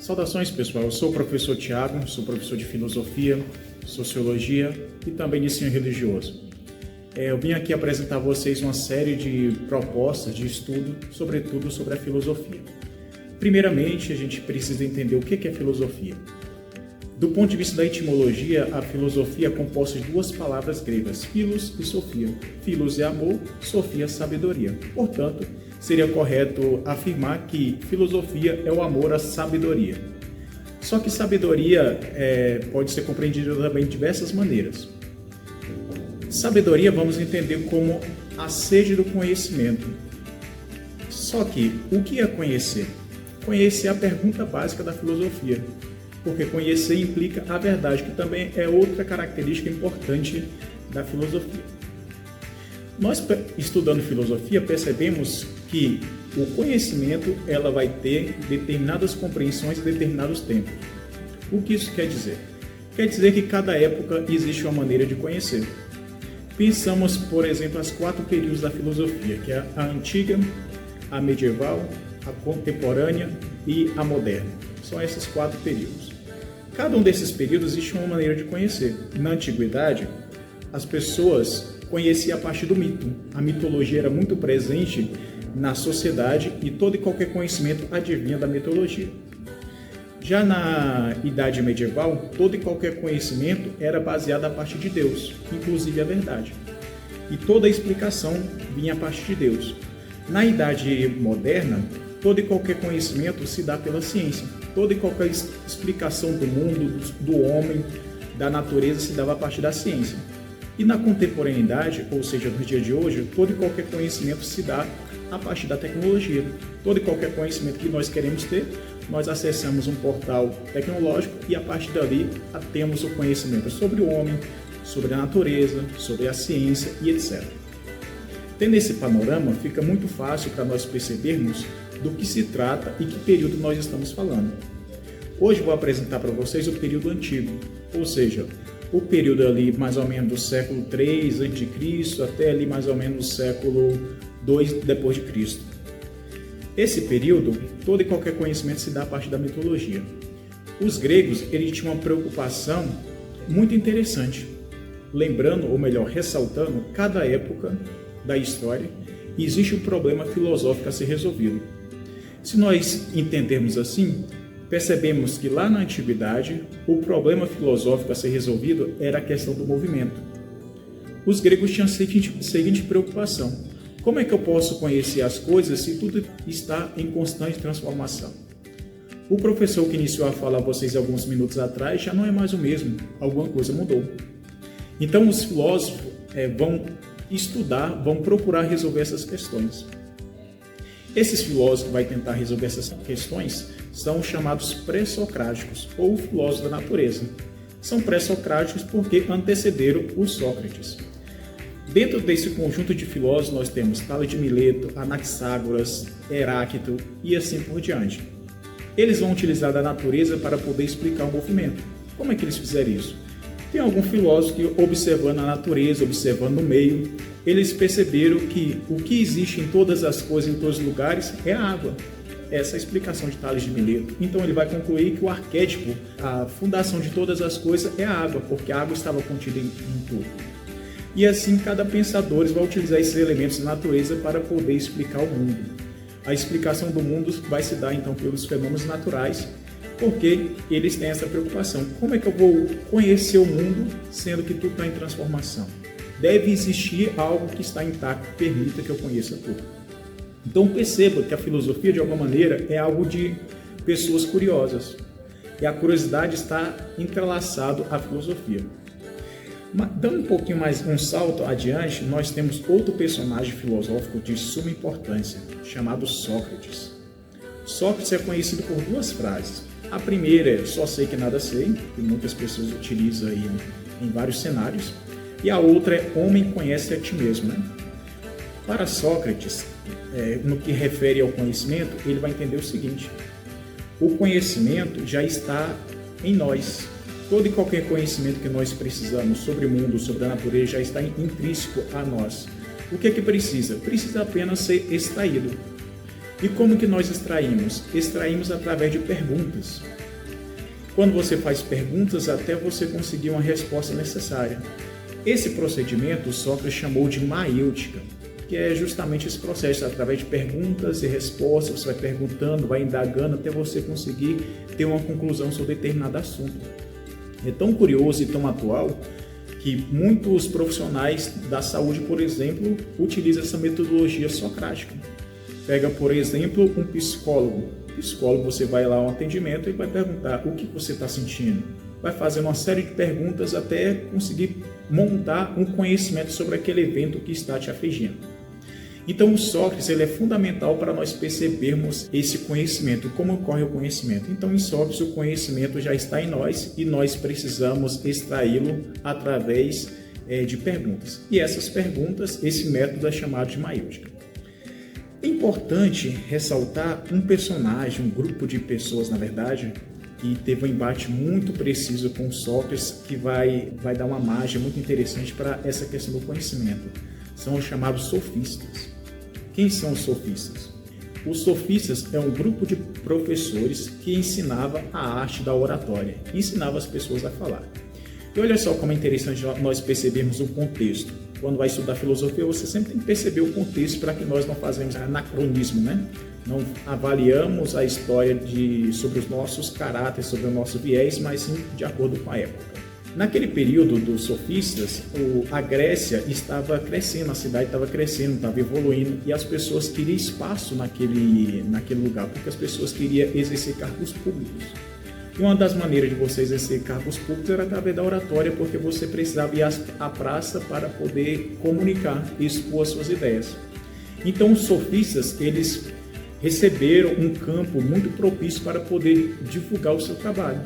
Saudações, pessoal. Eu sou o professor Tiago, sou professor de filosofia, sociologia e também de ensino religioso. Eu vim aqui apresentar a vocês uma série de propostas de estudo, sobretudo sobre a filosofia. Primeiramente, a gente precisa entender o que é filosofia. Do ponto de vista da etimologia, a filosofia é composta de duas palavras gregas, philos e sophia. Philos é amor, sophia é sabedoria. Portanto, seria correto afirmar que filosofia é o amor à sabedoria. Só que sabedoria pode ser compreendida também de diversas maneiras. Sabedoria vamos entender como a sede do conhecimento. Só que o que é conhecer? Conhecer é a pergunta básica da filosofia, porque conhecer implica a verdade, que também é outra característica importante da filosofia. Nós, estudando filosofia, percebemos que o conhecimento ela vai ter determinadas compreensões e determinados tempos. O que isso quer dizer? Quer dizer que cada época existe uma maneira de conhecer. Pensamos, por exemplo, as 4 períodos da filosofia, que é a antiga, a medieval, a contemporânea e a moderna. São esses 4 períodos. Cada um desses períodos existe uma maneira de conhecer. Na antiguidade, as pessoas conheciam a partir do mito. A mitologia era muito presente na sociedade e todo e qualquer conhecimento advinha da mitologia. Já na Idade Medieval, todo e qualquer conhecimento era baseado a partir de Deus, inclusive a verdade. E toda a explicação vinha a partir de Deus. Na Idade Moderna, todo e qualquer conhecimento se dá pela ciência. Toda e qualquer explicação do mundo, do homem, da natureza se dava a partir da ciência. E na contemporaneidade, ou seja, no dia de hoje, todo e qualquer conhecimento se dá a partir da tecnologia. Todo e qualquer conhecimento que nós queremos ter, nós acessamos um portal tecnológico e a partir dali temos o conhecimento sobre o homem, sobre a natureza, sobre a ciência e etc. Tendo esse panorama, fica muito fácil para nós percebermos do que se trata e que período nós estamos falando. Hoje vou apresentar para vocês o período antigo, ou seja, o período ali mais ou menos do século 3 a.C. até ali mais ou menos do século 2 depois de Cristo. Esse período, todo e qualquer conhecimento se dá a partir da mitologia. Os gregos, eles tinham uma preocupação muito interessante, lembrando, ou melhor, ressaltando, cada época da história existe um problema filosófico a ser resolvido. Se nós entendermos assim, percebemos que lá na antiguidade, o problema filosófico a ser resolvido era a questão do movimento. Os gregos tinham a seguinte preocupação: como é que eu posso conhecer as coisas se tudo está em constante transformação? O professor que iniciou a falar a vocês alguns minutos atrás já não é mais o mesmo, alguma coisa mudou. Então os filósofos vão estudar, vão procurar resolver essas questões. Esses filósofos que vão tentar resolver essas questões são chamados pré-socráticos, ou filósofos da natureza. São pré-socráticos porque antecederam os Sócrates. Dentro desse conjunto de filósofos nós temos Tales de Mileto, Anaxágoras, Heráclito e assim por diante. Eles vão utilizar da natureza para poder explicar o movimento. Como é que eles fizeram isso? Tem algum filósofo que, observando a natureza, observando o meio, eles perceberam que o que existe em todas as coisas, em todos os lugares, é a água. Essa é a explicação de Tales de Mileto. Então ele vai concluir que o arquétipo, a fundação de todas as coisas é a água, porque a água estava contida em tudo. E assim cada pensador vai utilizar esses elementos da natureza para poder explicar o mundo. A explicação do mundo vai se dar então pelos fenômenos naturais, porque eles têm essa preocupação. Como é que eu vou conhecer o mundo sendo que tudo está em transformação? Deve existir algo que está intacto, que permita que eu conheça tudo. Então perceba que a filosofia, de alguma maneira, é algo de pessoas curiosas. E a curiosidade está entrelaçado à filosofia. Dando um pouquinho mais um salto adiante, nós temos outro personagem filosófico de suma importância, chamado Sócrates. Sócrates é conhecido por 2 frases. A primeira é "só sei que nada sei", que muitas pessoas utilizam aí em vários cenários. E a outra é "homem, conhece a ti mesmo", né? Para Sócrates, no que refere ao conhecimento, ele vai entender o seguinte: o conhecimento já está em nós. Todo e qualquer conhecimento que nós precisamos sobre o mundo, sobre a natureza, já está intrínseco a nós. O que é que precisa? Precisa apenas ser extraído. E como que nós extraímos? Extraímos através de perguntas. Quando você faz perguntas até você conseguir uma resposta necessária. Esse procedimento Sócrates chamou de maêutica, que é justamente esse processo, através de perguntas e respostas, você vai perguntando, vai indagando até você conseguir ter uma conclusão sobre determinado assunto. É tão curioso e tão atual que muitos profissionais da saúde, por exemplo, utilizam essa metodologia socrática. Pega, por exemplo, um psicólogo. Psicólogo, você vai lá a um atendimento e vai perguntar o que você está sentindo. Vai fazer uma série de perguntas até conseguir montar um conhecimento sobre aquele evento que está te afligindo. Então, o Sócrates ele é fundamental para nós percebermos esse conhecimento, como ocorre o conhecimento. Então, em Sócrates, o conhecimento já está em nós e nós precisamos extraí-lo através de perguntas. E essas perguntas, esse método é chamado de maêutica. É importante ressaltar um personagem, um grupo de pessoas, na verdade, que teve um embate muito preciso com Sócrates, que vai dar uma margem muito interessante para essa questão do conhecimento. São os chamados sofistas. Quem são os sofistas? Os sofistas é um grupo de professores que ensinava a arte da oratória, ensinava as pessoas a falar. E olha só como é interessante nós percebermos o contexto. Quando vai estudar filosofia, você sempre tem que perceber o contexto para que nós não fazemos anacronismo, né? Não avaliamos a história sobre os nossos caráteres, sobre o nosso viés, mas sim de acordo com a época. Naquele período dos sofistas, a Grécia estava crescendo, a cidade estava crescendo, estava evoluindo, e as pessoas queriam espaço naquele lugar, porque as pessoas queriam exercer cargos públicos. E uma das maneiras de você exercer cargos públicos era através da oratória, porque você precisava ir à praça para poder comunicar e expor as suas ideias. Então, os sofistas, eles receberam um campo muito propício para poder divulgar o seu trabalho.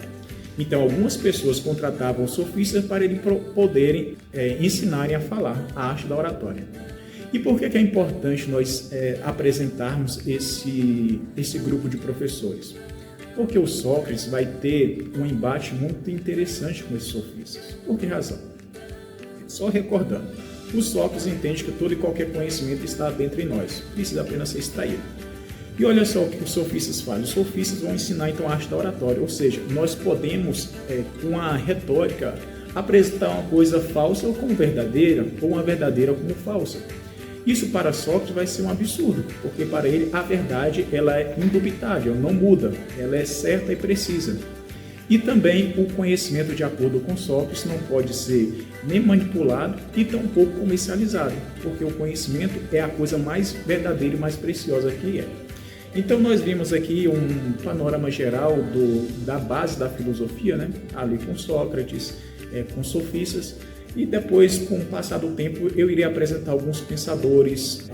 Então, algumas pessoas contratavam sofistas para eles poderem ensinarem a falar a arte da oratória. E por que é importante nós apresentarmos esse grupo de professores? Porque o Sócrates vai ter um embate muito interessante com esses sofistas. Por que razão? Só recordando, o Sócrates entende que todo e qualquer conhecimento está dentro de nós, precisa apenas ser extraído. E olha só o que os sofistas fazem. Os sofistas vão ensinar então a arte da oratória, ou seja, nós podemos, com a retórica, apresentar uma coisa falsa como verdadeira, ou uma verdadeira como falsa. Isso para Sócrates vai ser um absurdo, porque para ele a verdade ela é indubitável, não muda, ela é certa e precisa. E também o conhecimento, de acordo com Sócrates, não pode ser nem manipulado e tampouco comercializado, porque o conhecimento é a coisa mais verdadeira e mais preciosa que é. Então nós vimos aqui um panorama geral da base da filosofia, né? Ali com Sócrates, com sofistas, e depois, com o passar do tempo, eu irei apresentar alguns pensadores,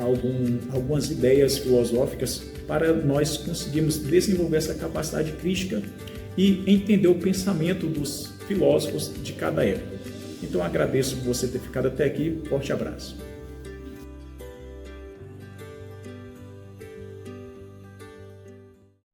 algumas ideias filosóficas para nós conseguirmos desenvolver essa capacidade crítica e entender o pensamento dos filósofos de cada época. Então agradeço por você ter ficado até aqui, forte abraço.